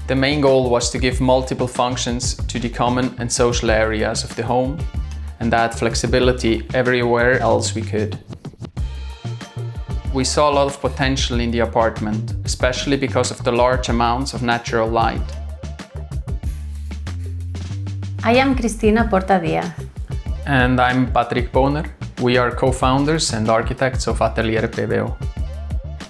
The main goal was to give multiple functions to the common and social areas of the home and add flexibility everywhere else we could. We saw a lot of potential in the apartment, especially because of the large amounts of natural light. I am Cristina Porta Diaz. And I'm Patrick Boner. We are co-founders and architects of Atelier PBO.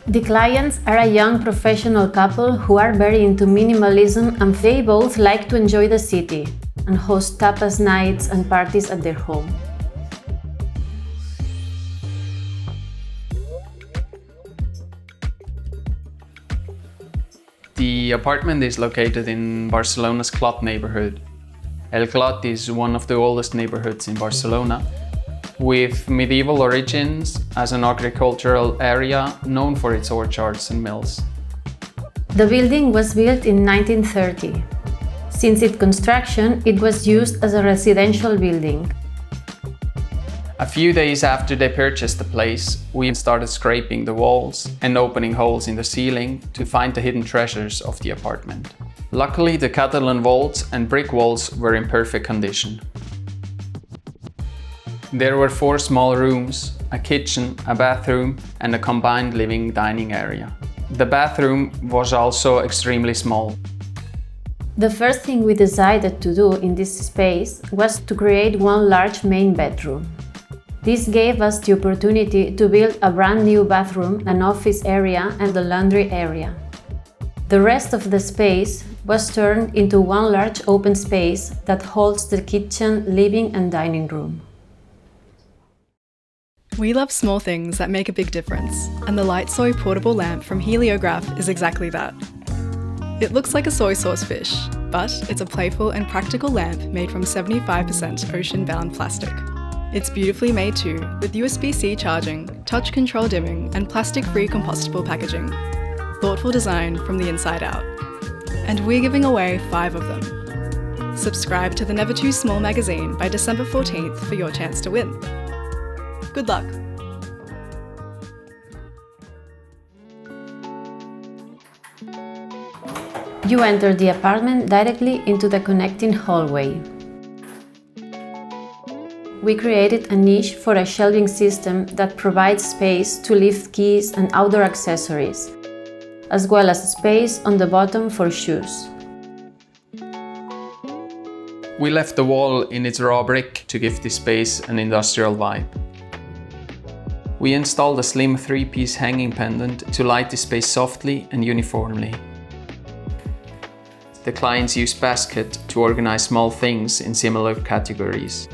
The clients are a young professional couple who are very into minimalism, and they both like to enjoy the city and host tapas nights and parties at their home. The apartment is located in Barcelona's Clot neighborhood. El Clot is one of the oldest neighborhoods in Barcelona, with medieval origins as an agricultural area known for its orchards and mills. The building was built in 1930. Since its construction, it was used as a residential building. A few days after they purchased the place, we started scraping the walls and opening holes in the ceiling to find the hidden treasures of the apartment. Luckily, the Catalan vaults and brick walls were in perfect condition. There were 4 small rooms, a kitchen, a bathroom, and a combined living dining area. The bathroom was also extremely small. The first thing we decided to do in this space was to create one large main bedroom. This gave us the opportunity to build a brand new bathroom, an office area, and a laundry area. The rest of the space was turned into one large open space that holds the kitchen, living, and dining room. We love small things that make a big difference, and the Light Soy portable lamp from Heliograph is exactly that. It looks like a soy sauce fish, but it's a playful and practical lamp made from 75% ocean-bound plastic. It's beautifully made too, with USB-C charging, touch control dimming, and plastic-free compostable packaging. Thoughtful design from the inside out. And we're giving away 5 of them. Subscribe to the Never Too Small magazine by December 14th for your chance to win. Good luck! You enter the apartment directly into the connecting hallway. We created a niche for a shelving system that provides space to lift keys and outdoor accessories, as well as space on the bottom for shoes. We left the wall in its raw brick to give this space an industrial vibe. We installed a slim 3-piece hanging pendant to light the space softly and uniformly. The clients use basket to organize small things in similar categories.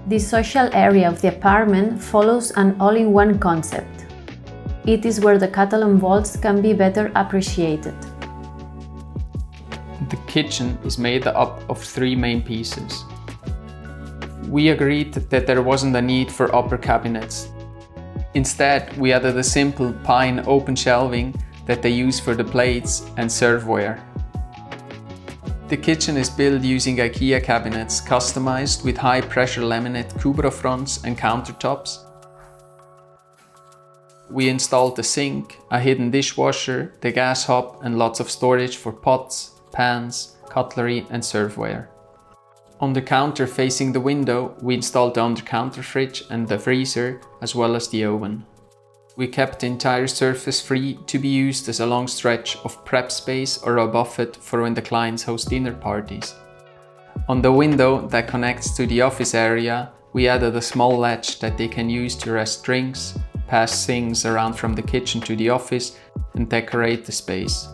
The social area of the apartment follows an all-in-one concept. It is where the Catalan vaults can be better appreciated. The kitchen is made up of 3 main pieces. We agreed that there wasn't a need for upper cabinets. Instead, we added a simple pine open shelving that they use for the plates and serveware. The kitchen is built using IKEA cabinets customized with high-pressure laminate Cubro fronts and countertops. We installed the sink, a hidden dishwasher, the gas hob, and lots of storage for pots, pans, cutlery, and serveware. On the counter facing the window, we installed the under-counter fridge and the freezer, as well as the oven. We kept the entire surface free to be used as a long stretch of prep space or a buffet for when the clients host dinner parties. On the window that connects to the office area, we added a small latch that they can use to rest drinks, pass things around from the kitchen to the office, and decorate the space.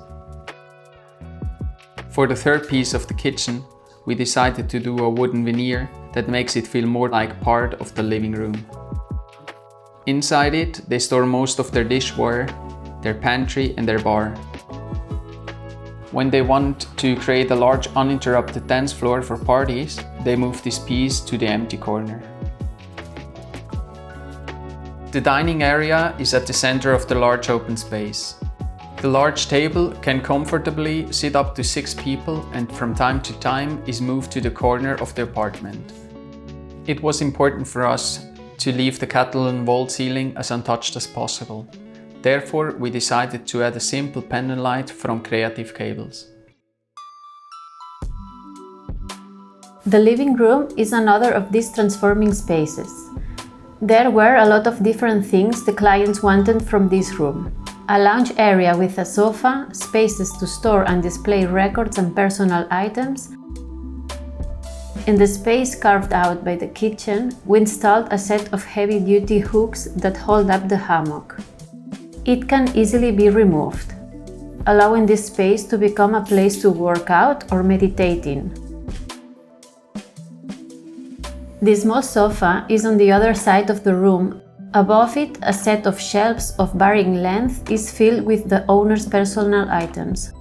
For the third piece of the kitchen, we decided to do a wooden veneer that makes it feel more like part of the living room. Inside it, they store most of their dishware, their pantry, and their bar. When they want to create a large uninterrupted dance floor for parties, they move this piece to the empty corner. The dining area is at the center of the large open space. The large table can comfortably sit up to 6 people and from time to time is moved to the corner of the apartment. It was important for us to leave the Catalan vault ceiling as untouched as possible. Therefore, we decided to add a simple pendant light from Creative Cables. The living room is another of these transforming spaces. There were a lot of different things the clients wanted from this room. A lounge area with a sofa, spaces to store and display records and personal items. In the space carved out by the kitchen, we installed a set of heavy-duty hooks that hold up the hammock. It can easily be removed, allowing this space to become a place to work out or meditate in. The small sofa is on the other side of the room. Above it, a set of shelves of varying length is filled with the owner's personal items.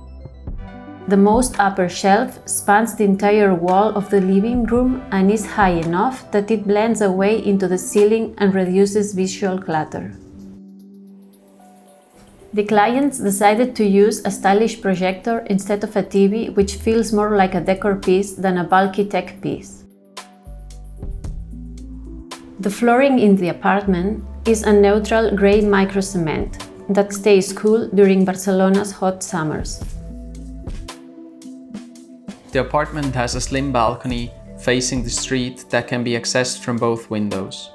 The most upper shelf spans the entire wall of the living room and is high enough that it blends away into the ceiling and reduces visual clutter. The clients decided to use a stylish projector instead of a TV, which feels more like a decor piece than a bulky tech piece. The flooring in the apartment is a neutral grey microcement that stays cool during Barcelona's hot summers. The apartment has a slim balcony facing the street that can be accessed from both windows.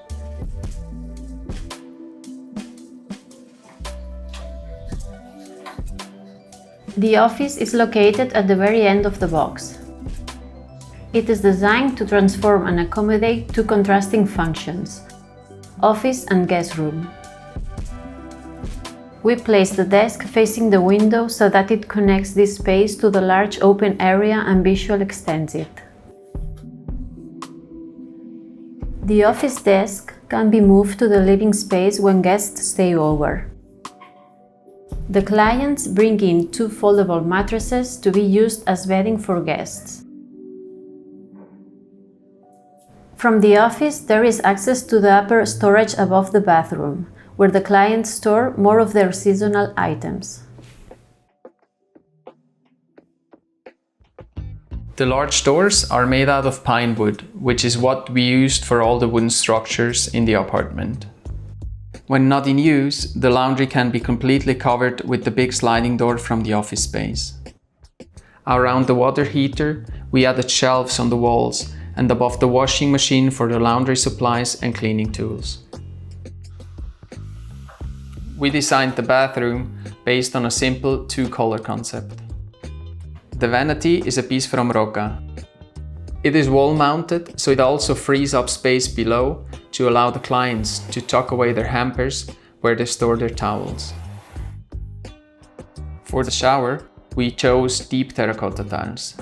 The office is located at the very end of the box. It is designed to transform and accommodate two contrasting functions: office and guest room. We place the desk facing the window so that it connects this space to the large open area and visually extends it. The office desk can be moved to the living space when guests stay over. The clients bring in two foldable mattresses to be used as bedding for guests. From the office, there is access to the upper storage above the bathroom, where the clients store more of their seasonal items. The large doors are made out of pine wood, which is what we used for all the wooden structures in the apartment. When not in use, the laundry can be completely covered with the big sliding door from the office space. Around the water heater, we added shelves on the walls and above the washing machine for the laundry supplies and cleaning tools. We designed the bathroom based on a simple two-color concept. The vanity is a piece from Roca. It is wall-mounted, so it also frees up space below to allow the clients to tuck away their hampers where they store their towels. For the shower, we chose deep terracotta tiles.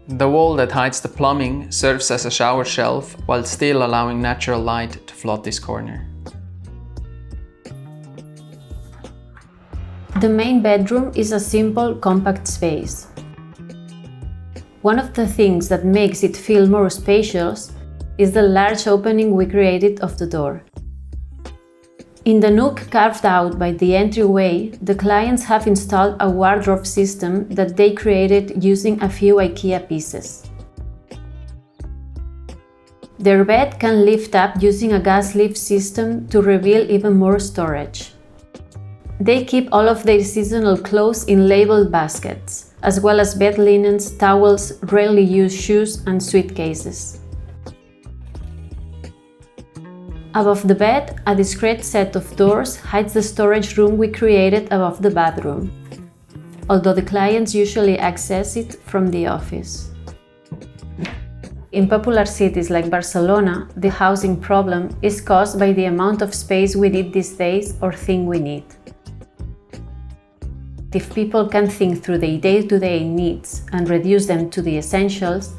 The wall that hides the plumbing serves as a shower shelf while still allowing natural light to flood this corner. The main bedroom is a simple, compact space. One of the things that makes it feel more spacious is the large opening we created of the door. In the nook carved out by the entryway, the clients have installed a wardrobe system that they created using a few IKEA pieces. Their bed can lift up using a gas lift system to reveal even more storage. They keep all of their seasonal clothes in labeled baskets, as well as bed linens, towels, rarely used shoes, and suitcases. Above the bed, a discreet set of doors hides the storage room we created above the bathroom, although the clients usually access it from the office. In popular cities like Barcelona, the housing problem is caused by the amount of space we need these days or think we need. If people can think through their day-to-day needs and reduce them to the essentials,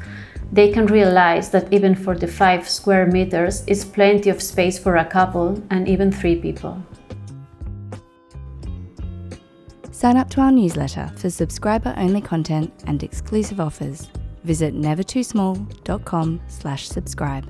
they can realize that even 45 square meters is plenty of space for a couple and even 3 people. Sign up to our newsletter for subscriber-only content and exclusive offers. Visit nevertoosmall.com/subscribe.